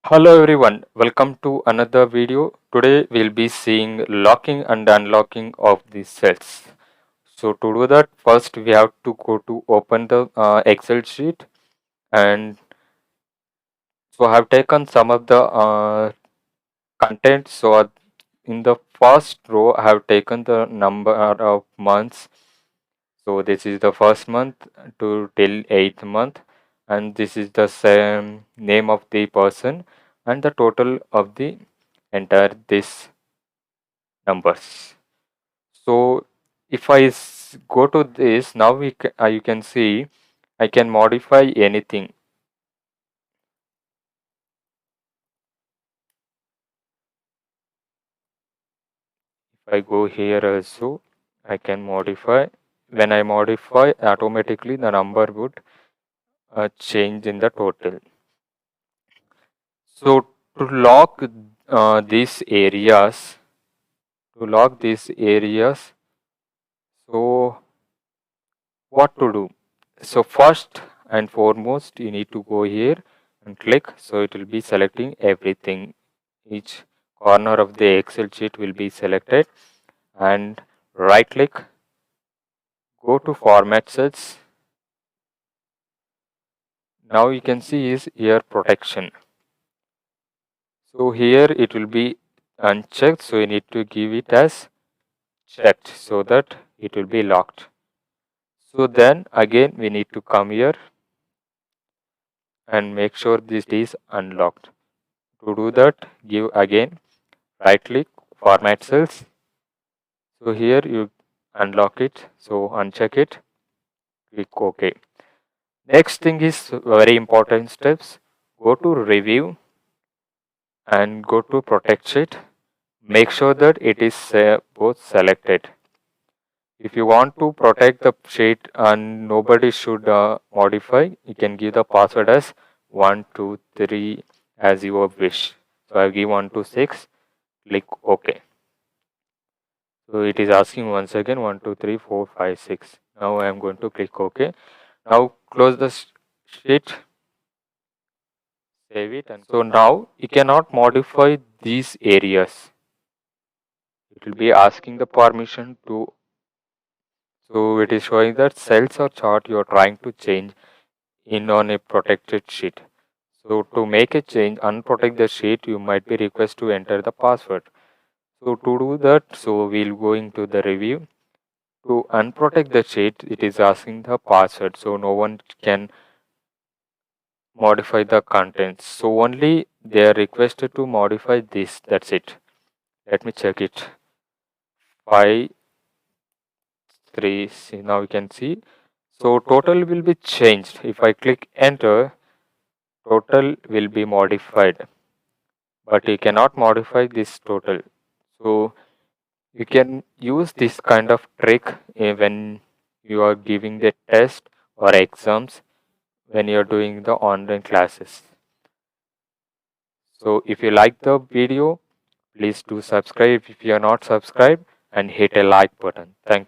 Hello everyone, welcome to another video. Today we'll be seeing locking and unlocking of the cells. So to do that, first we have to go to open the Excel sheet, and so I have taken some of the content. So in the first row I have taken the number of months. So this is the first month to till 8th month, and this is the same name of the person and the total of the entire this numbers. So if go to this now, you can see I can modify anything. If I go here also, I can modify. When I modify, automatically the number would change in the total. So to lock these areas, so what to do? So first and foremost, you need to go here and click. So it will be selecting everything. Each corner of the Excel sheet will be selected, and right click, go to format cells. Now you can see is here protection. So here it will be unchecked. So you need to give it as checked so that it will be locked. So then again we need to come here and make sure this is unlocked. To do that, give again right click, format cells. So here you unlock it, so uncheck it, click OK. Next thing is very important steps. Go to review and go to protect sheet. Make sure that it is both selected. If you want to protect the sheet and nobody should modify, you can give the password as 123 as your wish. So I give 126, click OK. So it is asking once again 1, 2, 3, 4, 5, 6. Now I am going to click OK. Now close the sheet, save it, and so now you cannot modify these areas. It will be asking the permission to. So it is showing that cells or chart you are trying to change in on a protected sheet. So to make a change, unprotect the sheet, you might be requested to enter the password. So to do that, so we'll go into the review. To unprotect the sheet, it is asking the password, so no one can modify the contents. So only they are requested to modify this. That's it. Let me check it. 5, 3. See, now you can see. So total will be changed. If I click enter, total will be modified. But you cannot modify this total. So you can use this kind of trick when you are giving the test or exams, when you are doing the online classes. So if you like the video, please do subscribe if you are not subscribed, and hit a like button. Thank you.